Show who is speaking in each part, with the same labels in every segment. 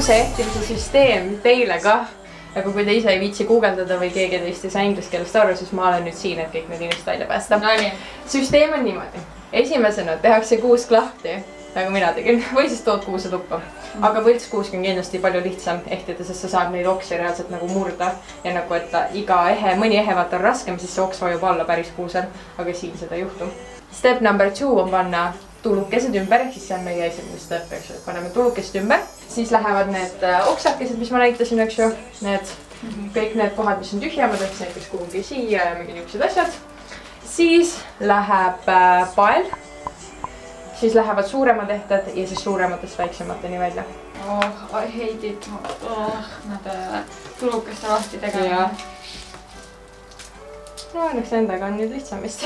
Speaker 1: juuse ehtimise süsteem teile ka. Aga kui te ise ei viitsi guugeldada või keegi teist ei saa inglise keelest aru, siis ma olen nüüd siin, et kõik need inimesed välja päästa. Süsteem on niimoodi. Esimesena tehakse kuusk lahti, nagu mina tegin, või siis tood kuuse tuppa. Aga võltskuusk on kindlasti palju lihtsam ehtida, sest sa saad neid oksi reaalselt nagu murda. Ja nagu, et iga ehe, mõni ehe vaata on raskem, siis see oks vajub alla päris kuusel. Aga siin seda ei juhtu. Step number 2 on panna tulukesed ümber, siis see on meie esimene step, eks ju. Paneme tulukesed ümber, siis lähevad need oksakesed, mis ma näitasin, eks ju. Need, kõik need kohad, mis on tühjamad, et näiteks kuhugi siia ja mingi niisugused asjad. Siis läheb pael. Siis lähevad suuremad ehted ja siis suurematest väiksemateni välja.
Speaker 2: I hate it. Nende tulukeste lahti tegema.
Speaker 1: No õnneks endaga on nüüd lihtsam vist.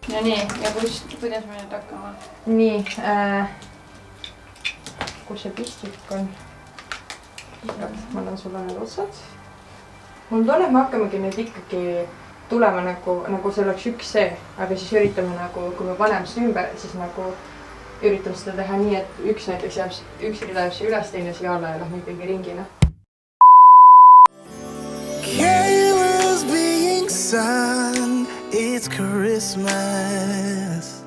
Speaker 2: Ja nii, ja kuidas me nüüd hakkama?
Speaker 1: Nii, kus see pistik on? Ma annan sulle need otsad. Mul tunne, et me hakkamegi nüüd ikkagi tulema nagu see oleks üks see, aga siis üritame nagu, kui me paneme seda ümber, siis nagu üritame seda teha nii, et üks näiteks jääb, üks rida jääb siia üles, teine siia alla ja lähme ikkagi ringina.
Speaker 3: Carol's being sung, it's Christmas.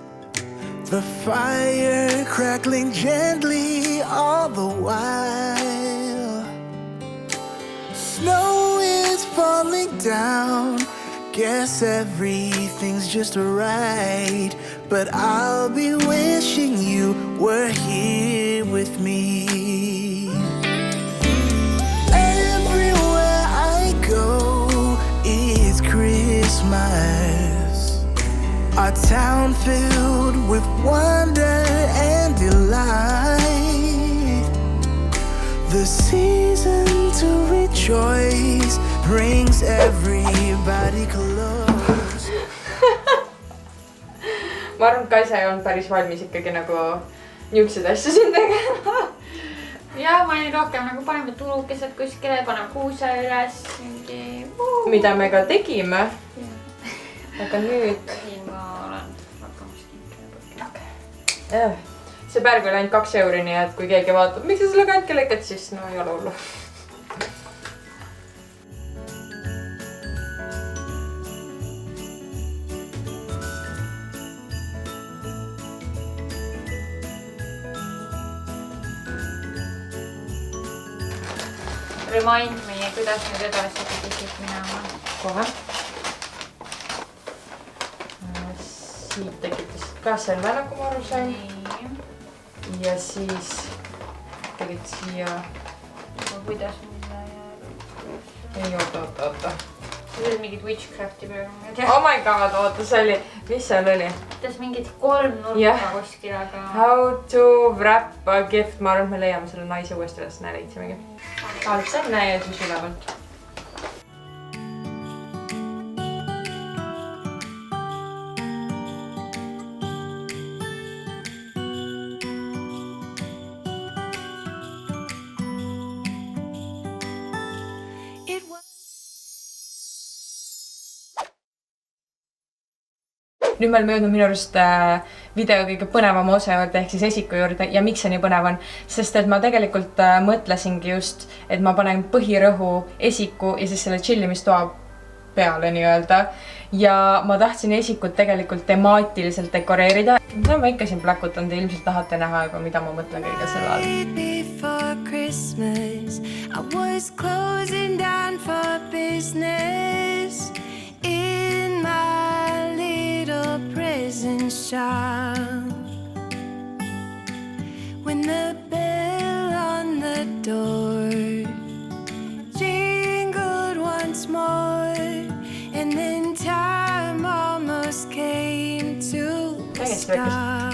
Speaker 3: The fire crackling gently all the while. Snow is falling down. Guess everything's just right. But I'll be wishing you were here with me. Everywhere I go, it's Christmas. Our town filled with wonder and delight. The season to rejoice brings everybody close.
Speaker 1: Ma arvan, et Kaisa ei olnud päris valmis ikkagi nagu niisugused asju siin tegema.
Speaker 2: Ja ma olin rohkem nagu paneme tulukesed kuskile, paneme kuuse üles.
Speaker 1: Mida me ka tegime. Aga nüüd...
Speaker 2: Siin ma olen hakkamast.
Speaker 1: See pärg oli ainult 2 euri, nii et kui keegi vaatab, miks sa selle kantke lõikad, siis no ei ole hullu.
Speaker 2: Remind me, kuidas nüüd edasi pidid minema.
Speaker 1: Kohe. Siit tekitasid ka selve, nagu ma aru sain. Ja siis tegid siia...
Speaker 2: Kuidas minna ja...
Speaker 1: Ei, oota.
Speaker 2: See oli mingid witchcrafti peale.
Speaker 1: Oh my god, oota, see oli... Mis seal oli?
Speaker 2: Tees mingid 3 nurka kuskil, aga...
Speaker 1: How to wrap a gift. Ma arvan, et me leiame selle naise uuesti üles. Näe, leidsimegi. Alt seal, näe ja siis ülevalt. Nüüd me oleme jõudnud minu arust video kõige põnevama osa juurde ehk siis esiku juurde ja miks see nii põnev on, sest et ma tegelikult mõtlesingi just, et ma panen põhirõhu esiku ja siis selle chillimistoa peale nii-öelda ja ma tahtsin esikut tegelikult temaatiliselt dekoreerida. Ma ikka siin pläkutan, te ilmselt tahate näha juba, mida ma mõtlen kõige selle all.
Speaker 4: Before Christmas, I was closing down for business in my little prison shop. When the bell on the door jingled once more, and then time almost came to a stop.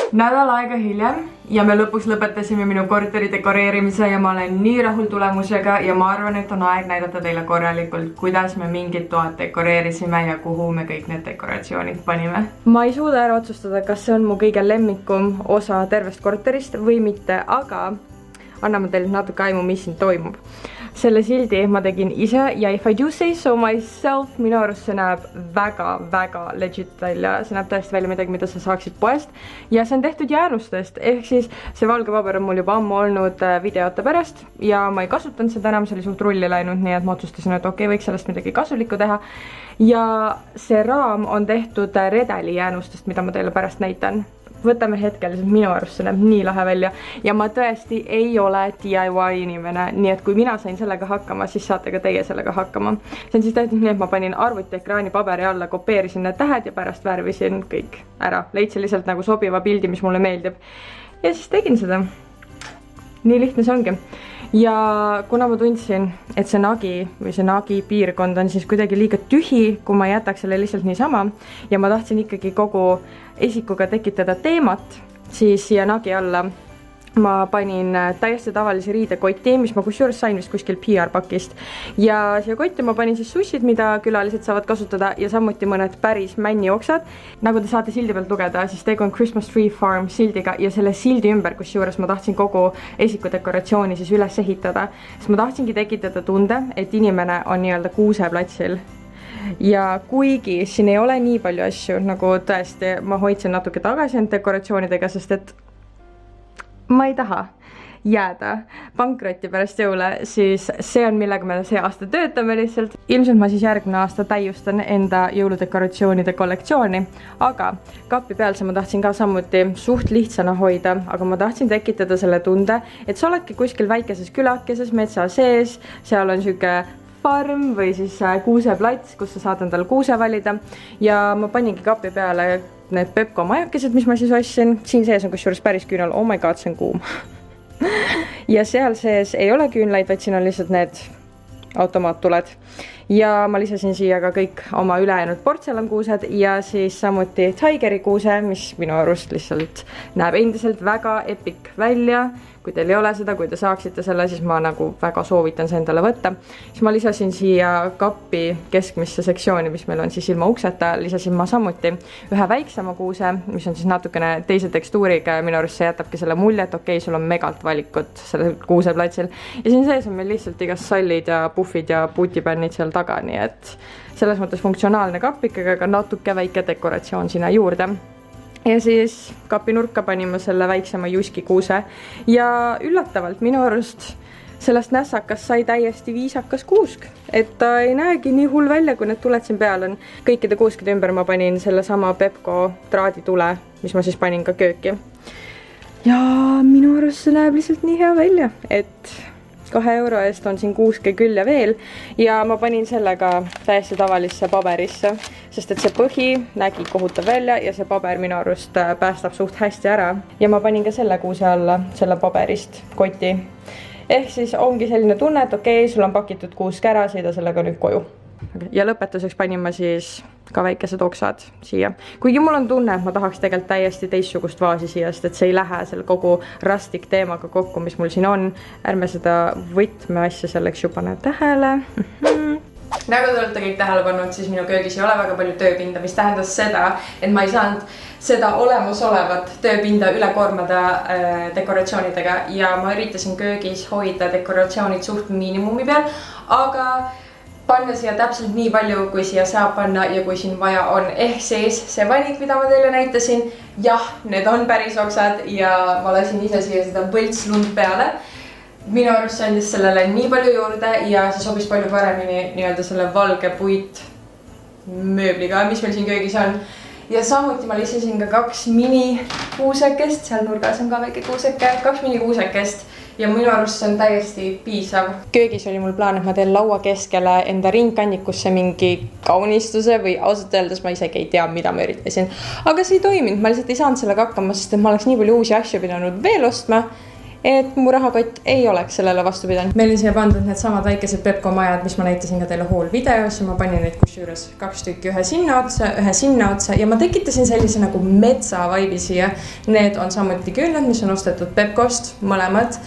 Speaker 1: Nädal aega hiljem ja me lõpuks lõpetasime minu korteri dekoreerimise ja ma olen nii rahul tulemusega ja ma arvan, et on aeg näidata teile korralikult, kuidas me mingid toad dekoreerisime ja kuhu me kõik need dekoratsioonid panime. Ma ei suuda ära otsustada, kas see on mu kõige lemmikum osa tervest korterist või mitte, aga anname teile natuke aimu, mis siin toimub. selle sildi ma tegin ise ja if I do say so myself, minu arust see näeb väga legit välja. See näeb tõesti välja midagi, mida sa saaksid poest ja see on tehtud jäänustest, ehk siis see valge paber on mul juba ammu olnud videote pärast ja ma ei kasutanud seda enam, see oli suht rulli läinud, nii et ma otsustasin, et okei, võiks sellest midagi kasulikku teha. Ja see raam on tehtud redeli jäänustest, mida ma teile pärast näitan. Võtame hetkel, sest minu arust see näeb nii lahe välja ja ma tõesti ei ole DIY inimene, nii et kui mina sain sellega hakkama, siis saate ka teie sellega hakkama. See on siis tehtud nii, et ma panin arvutiekraani paberi alla, kopeerisin need tähed ja pärast värvisin kõik ära. Leidsin lihtsalt nagu sobiva pildi, mis mulle meeldib. Ja siis tegin seda. Nii lihtne see ongi. Ja kuna ma tundsin, et see nagi piirkond on siis kuidagi liiga tühi, kui ma jätaks selle lihtsalt niisama ja ma tahtsin ikkagi kogu esikuga tekitada teemat, siis siia nagi alla ma panin täiesti tavalise riidekoti, mis ma kusjuures sain vist kuskil PR-pakist ja siia kotti ma panin siis sussid, mida külalised saavad kasutada ja samuti mõned päris männioksad. Nagu te saate sildi pealt lugeda, siis tegu on Christmas Tree Farm sildiga ja selle sildi ümber, kusjuures ma tahtsin kogu esikudekoratsiooni siis üles ehitada, sest ma tahtsingi tekitada tunde, et inimene on nii-öelda kuuseplatsil. Ja kuigi siin ei ole nii palju asju, nagu tõesti ma hoidsin natuke tagasi end dekoratsioonidega, sest et ma ei taha jääda pankrotti pärast jõule, siis see on, millega me see aasta töötame lihtsalt. Ilmselt ma siis järgmine aasta täiustan enda jõuludekoratsioonide kollektsiooni, aga kapi peal ma tahtsin ka samuti suht lihtsana hoida, aga ma tahtsin tekitada selle tunde, et sa oledki kuskil väikeses külakeses metsa sees, seal on siuke farm või siis kuuseplats, kus sa saad endale kuuse valida ja ma paningi kapi peale need Pepco majakesed, mis ma siis ostsin. Siin sees on kusjuures päris küünal, oh my god, see on kuum. Ja seal sees ei ole küünlaid, vaid siin on lihtsalt need automaattuled. Ja ma lisasin siia ka kõik oma ülejäänud portselankuused ja siis samuti Tigeri kuuse, mis minu arust lihtsalt näeb endiselt väga epic välja. Kui teil ei ole seda, kui te saaksite selle, siis ma nagu väga soovitan see endale võtta. Siis ma lisasin siia kappi keskmisse sektsiooni, mis meil on siis ilma ukseta, lisasin ma samuti ühe väiksema kuuse, mis on siis natukene teise tekstuuriga ja minu arust see jätabki selle mulje, et okei, sul on megalt valikut sellel kuuseplatsil. Ja siin sees on meil lihtsalt igast sallid ja puffid ja puutipännid seal taga, nii et selles mõttes funktsionaalne kapp ikkagi, aga natuke väike dekoratsioon sinna juurde. Ja siis kapi nurka panime selle väiksema juski kuuse ja üllatavalt minu arust sellest nässakas sai täiesti viisakas kuusk, et ta ei näegi nii hull välja, kui need tuled siin peal on. Kõikide kuuskide ümber ma panin selle sama Pepco traaditule, mis ma siis panin ka kööki. Ja minu arust see näeb lihtsalt nii hea välja, et 2 euro eest on siin kuuske küll ja veel ja ma panin sellega täiesti tavalisse paberisse, sest et see põhi nägi kohutav välja ja see paber minu arust päästab suht hästi ära ja ma panin ka selle kuuse alla selle paberist koti. Ehk siis ongi selline tunne, et okei, sul on pakitud kuusk ära, sõida sellega nüüd koju. Ja lõpetuseks panin ma siis ka väikesed oksad siia. Kuigi mul on tunne, et ma tahaks tegelikult täiesti teistsugust vaasi siia, sest et see ei lähe selle kogu rustic teemaga kokku, mis mul siin on. Ärme seda võtmeasja selleks juba näe tähele. Nagu te olete kõik tähele pannud, siis minu köögis ei ole väga palju tööpinda, mis tähendas seda, et ma ei saanud seda olemasolevat tööpinda üle koormada dekoratsioonidega ja ma üritasin köögis hoida dekoratsioonid suht miinimumi peal, aga panna siia täpselt nii palju, kui siia saab panna ja kui siin vaja on. Ehk siis see vanik, mida ma teile näitasin, jah, need on päris oksad ja ma lasin ise siia seda võltslund peale. Minu arust andis sellele nii palju juurde ja see sobis palju paremini nii-öelda selle valge puit mööbliga, mis meil siin köögis on. Ja samuti ma lisasin ka 2 mini kuusekest, seal nurgas on ka väike kuuseke, 2 mini kuusekest. Ja minu arust see on täiesti piisav. Köögis oli mul plaan, et ma teen laua keskele enda ringkannikusse mingi kaunistuse või ausalt öeldes ma isegi ei tea, mida ma üritasin. Aga see ei toiminud, ma lihtsalt ei saanud sellega hakkama, sest ma oleks nii palju uusi asju pidanud veel ostma, et mu rahakott ei oleks sellele vastu pidanud. Meil on siia pandud need samad väikesed Pepco majad, mis ma näitasin ka teile haul videos ja ma panin neid kusjuures 2 tükki ühe sinna otsa ja ma tekitasin sellise nagu metsa vaibi siia. Need on samuti küünlad, mis on ostetud Pepcost, mõlemad.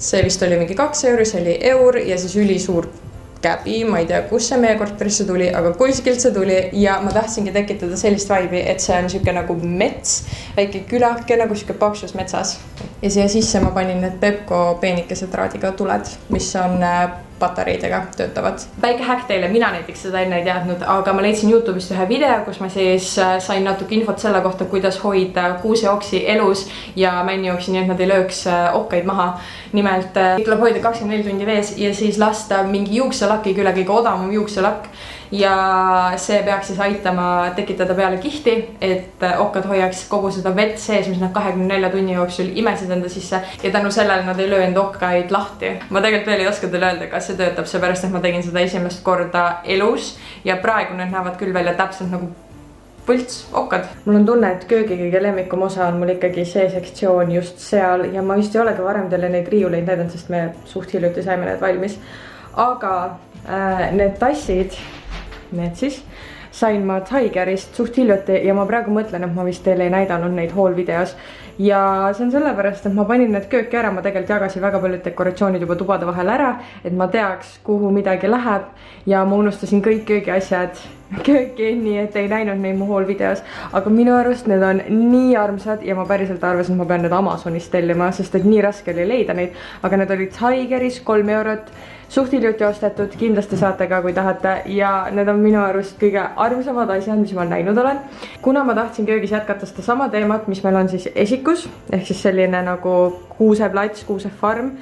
Speaker 1: See vist oli mingi 2 euro, see oli eur ja siis ülisuur käbi, ma ei tea, kus see meie korterisse tuli, aga kuskilt see tuli ja ma tahtsingi tekitada sellist vaibi, et see on siuke nagu mets, väike külake nagu siuke paksus metsas. Ja siia sisse ma panin need Pepco peenikesed traadiga tuled, mis on patareidega töötavad. Väike häkk teile, mina näiteks seda enne ei teadnud, aga ma leidsin YouTube'ist ühe video, kus ma siis sain natuke infot selle kohta, kuidas hoida kuuseoksi elus ja männioksi, nii et nad ei lööks okkaid maha. Nimelt tuleb hoida 24 tundi vees ja siis lasta mingi juukselaki, küll kõige odavam juukselakk. Ja see peaks siis aitama tekitada peale kihti, et okkad hoiaks kogu seda vett sees, mis nad 24 tunni jooksul imesid enda sisse ja tänu sellele nad ei löö enda okkaid lahti. Ma tegelikult veel ei oska teile öelda, kas see töötab, seepärast et ma tegin seda esimest korda elus ja praegu need näevad küll välja täpselt nagu võlts okkad. Mul on tunne, et köögi kõige lemmikum osa on mul ikkagi see sektsioon just seal ja ma vist ei olegi varem teile neid riiuleid näidanud, sest me suht hiljuti saime need valmis. Aga need tassid, need siis sain ma Tigerist suht hiljuti ja ma praegu mõtlen, et ma vist teile ei näidanud neid haul videos. Ja see on sellepärast, et ma panin need kööki ära, ma tegelikult jagasin väga paljud dekoratsioonid juba tubade vahel ära, et ma teaks, kuhu midagi läheb ja ma unustasin kõik köögiasjad kööki, nii et ei näinud neid mu haul videos. Aga minu arust need on nii armsad ja ma päriselt arvasin, et ma pean need Amazonist tellima, sest et nii raske oli leida neid, aga need olid Tigeris 3 eurot. Suht hiljuti ostetud, kindlasti saate ka, kui tahate ja need on minu arust kõige armsamad asjad, mis ma näinud olen. Kuna ma tahtsin köögis jätkata seda sama teemat, mis meil on siis esikus, ehk siis selline nagu kuuseplats, kuusefarm,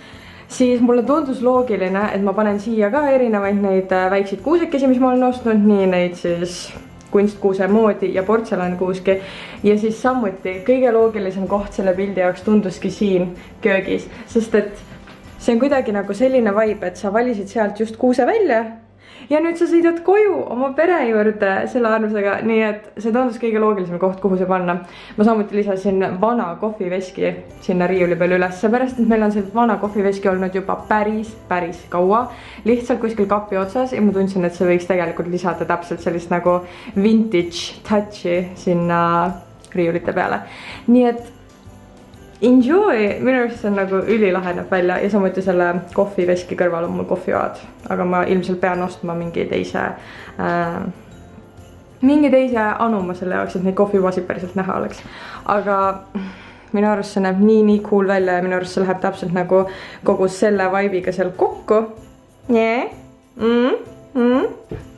Speaker 1: siis mulle tundus loogiline, et ma panen siia ka erinevaid neid väikseid kuusekesi, mis ma olen ostnud, nii neid siis kunstkuuse moodi ja portselankuuski. Ja siis samuti kõige loogilisem koht selle pildi jaoks tunduski siin köögis, sest et see on kuidagi nagu selline vibe, et sa valisid sealt just kuuse välja ja nüüd sa sõidad koju oma pere juurde selle armsaga, nii et see tundus kõige loogilisem koht, kuhu see panna. Ma samuti lisasin vana kohviveski sinna riiuli peal üles, seepärast, et meil on see vana kohviveski olnud juba päris kaua, lihtsalt kuskil kapi otsas ja ma tundsin, et see võiks tegelikult lisada täpselt sellist nagu vintage touchi sinna riiulite peale. Nii et enjoy, minu arust see on nagu ülilaheneb välja ja samuti selle kohviveski kõrval on mul kohvivaad, aga ma ilmselt pean ostma mingi teise anuma selle jaoks, et neid kohvivaasid päriselt näha oleks. Aga minu arust see näeb nii cool välja ja minu arust see läheb täpselt nagu kogu selle vibe'iga seal kokku.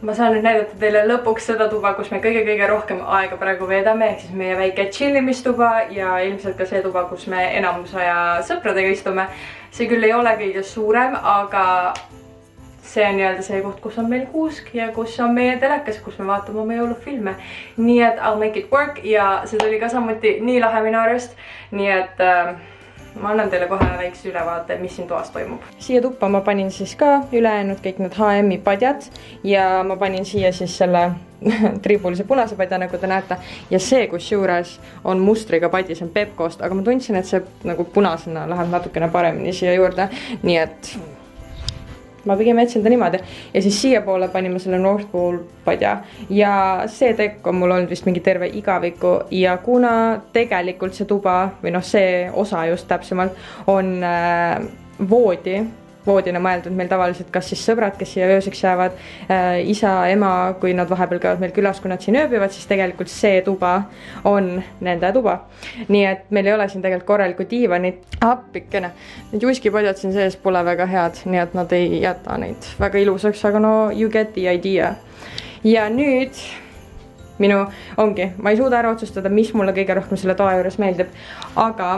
Speaker 1: Ma saan nüüd näidata teile lõpuks seda tuba, kus me kõige rohkem aega praegu veedame, ehk siis meie väike chillimistuba ja ilmselt ka see tuba, kus me enamus aja sõpradega istume. See küll ei ole kõige suurem, aga see on nii-öelda see koht, kus on meil kuusk ja kus on meie telekas, kus me vaatame oma jõulufilme. Nii et I'll make it work ja see tuli ka samuti nii lahe minu arust, nii et ma annan teile kohe väikse ülevaate, mis siin toas toimub. Siia tuppa ma panin siis ka ülejäänud kõik need H&M-i padjad ja ma panin siia siis selle tribulise punase padja, nagu te näete. Ja see, kus juures on mustriga padji, see on Pepcost, aga ma tundsin, et see nagu punasena läheb natukene paremini siia juurde. Nii et ma pigem jätsin ta niimoodi ja siis siia poole panime selle North Pole padja ja see tekk on mul olnud vist mingi terve igaviku ja kuna tegelikult see tuba või noh, see osa just täpsemalt on voodina mõeldud meil tavaliselt kas siis sõbrad, kes siia ööseks jäävad, isa, ema, kui nad vahepeal käivad meil külas, kui nad siin ööbivad, siis tegelikult see tuba on nende tuba. Nii et meil ei ole siin tegelikult korralikku diivanit. Appikene, need juiskipadjad siin sees pole väga head, nii et nad ei jäta neid väga ilusaks, aga no you get the idea. Ja nüüd ma ei suuda ära otsustada, mis mulle kõige rohkem selle toa juures meeldib, aga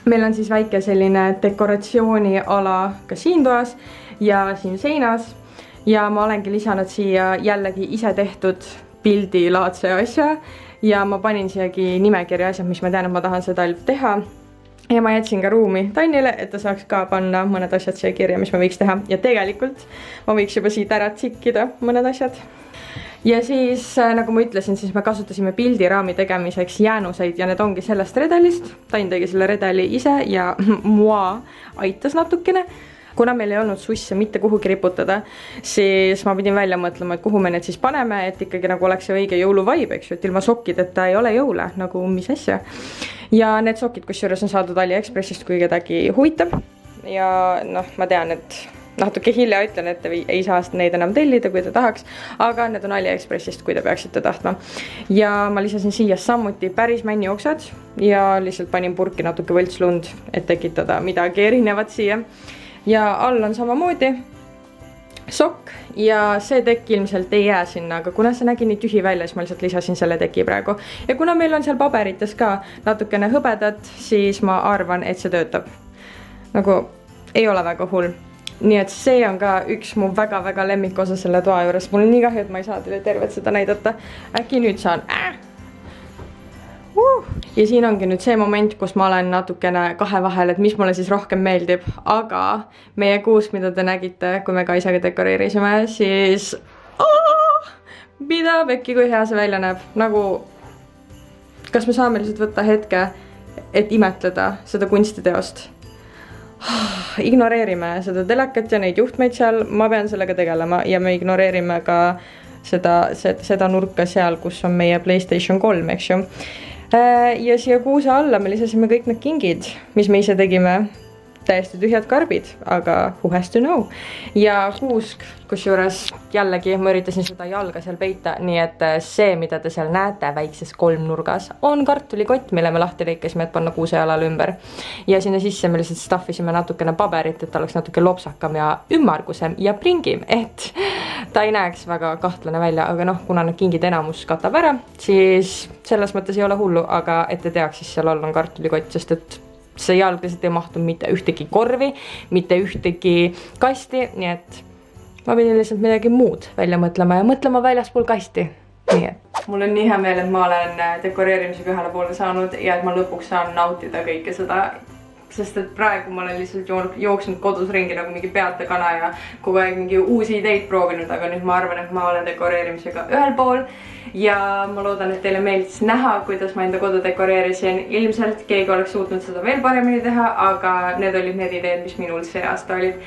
Speaker 1: meil on siis väike selline dekoratsiooniala ka siin toas ja siin seinas ja ma olengi lisanud siia jällegi ise tehtud pildilaadse asja ja ma panin siiagi nimekirja asjad, mis ma tean, et ma tahan seda teha ja ma jätsin ka ruumi Tannile, et ta saaks ka panna mõned asjad siia kirja, mis ma võiks teha ja tegelikult ma võiks juba siit ära tsikkida mõned asjad. Ja siis, nagu ma ütlesin, siis me kasutasime pildiraami tegemiseks jäänuseid ja need ongi sellest redelist. Tain tegi selle redeli ise ja mua aitas natukene. Kuna meil ei olnud susse mitte kuhugi riputada, siis ma pidin välja mõtlema, et kuhu me need siis paneme, et ikkagi nagu oleks see õige jõuluvibe, eks ju, et ilma sokkideta ei ole jõule, nagu mis asja. Ja need sokid, kus juures on saadud AliExpressist, kui kedagi huvitab. Ja noh, ma tean, et natuke hilja ütlen, et ei saa neid enam tellida, kui te tahaks, aga need on AliExpressist, kui te peaksite tahtma. Ja ma lisasin siia samuti päris männioksad ja lihtsalt panin purki natuke võltslund, et tekitada midagi erinevat siia. Ja all on samamoodi sokk ja see tekk ilmselt ei jää sinna, aga kuna see nägi nii tühi välja, siis ma lihtsalt lisasin selle teki praegu. Ja kuna meil on seal paberites ka natukene hõbedat, siis ma arvan, et see töötab. Nagu ei ole väga hull. Nii et see on ka üks mu väga-väga lemmikosa selle toa juures. Mul on nii kahju, et ma ei saa teile tervet seda näidata. Äkki nüüd saan. Ja siin ongi nüüd see moment, kus ma olen natukene kahe vahel, et mis mulle siis rohkem meeldib. Aga meie kuusk, mida te nägite, kui me Kaisaga dekoreerisime, siis mida pekki, kui hea see välja näeb. Nagu, kas me saame lihtsalt võtta hetke, et imetleda seda kunstiteost? Ignoreerime seda telekat ja neid juhtmeid seal, ma pean sellega tegelema ja me ignoreerime ka seda nurka seal, kus on meie PlayStation 3, eks ju. Ja siia kuuse alla me lisasime kõik need kingid, mis me ise tegime. Täiesti tühjad karbid, aga who has to know. Ja kuusk, kusjuures jällegi ma üritasin seda jalga seal peita, nii et see, mida te seal näete väikses kolmnurgas, on kartulikott, mille me lahti lõikasime, et panna kuuse jalale ümber. Ja sinna sisse me lihtsalt staffisime natukene paberit, et ta oleks natuke lopsakam ja ümmargusem ja pringim, et ta ei näeks väga kahtlane välja, aga noh, kuna need kingid enamus katab ära, siis selles mõttes ei ole hullu, aga et te teaks, siis seal all on kartulikott, sest et see jalg lihtsalt ei mahtu mitte ühtegi korvi, mitte ühtegi kasti, nii et ma pidin lihtsalt midagi muud välja mõtlema ja mõtlema väljaspool kasti. Nii et mul on nii hea meel, et ma olen dekoreerimisega ühele poole saanud ja et ma lõpuks saan nautida kõike seda, sest et praegu ma olen lihtsalt jooksnud kodus ringi nagu mingi peata kana ja kogu aeg mingi uusi ideid proovinud, aga nüüd ma arvan, et ma olen dekoreerimisega ühel pool ja ma loodan, et teile meeldis näha, kuidas ma enda kodu dekoreerisin. Ilmselt keegi oleks suutnud seda veel paremini teha, aga need olid need ideed, mis minul see aasta olid.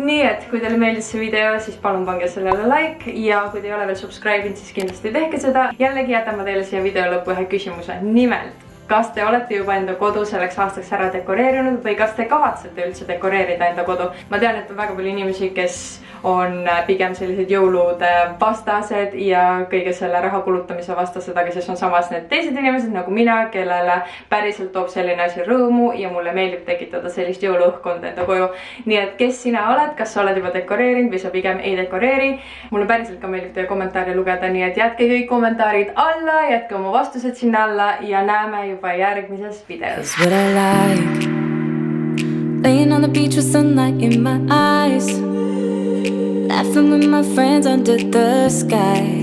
Speaker 1: Nii et kui teile meeldis see video, siis palun pange sellele like ja kui te ei ole veel subscribe'inud, siis kindlasti tehke seda. Jällegi jätan ma teile siia video lõppu ühe küsimuse. Nimelt, kas te olete juba enda kodu selleks aastaks ära dekoreerinud või kas te kavatsete üldse dekoreerida enda kodu? Ma tean, et on väga palju inimesi, kes on pigem sellised jõulude vastased ja kõige selle raha kulutamise vastased, aga siis on samas need teised inimesed nagu mina, kellele päriselt toob selline asi rõõmu ja mulle meeldib tekitada sellist jõuluõhkkonda enda koju. Nii et kes sina oled, kas sa oled juba dekoreerinud või sa pigem ei dekoreeri? Mulle päriselt ka meeldib teie kommentaare lugeda, nii et jätke kõik kommentaarid alla, jätke oma vastused sinna alla ja näeme juba järgmises videos.
Speaker 4: What I like, laying on the beach with sunlight in my eyes, laughing with my friends under the sky.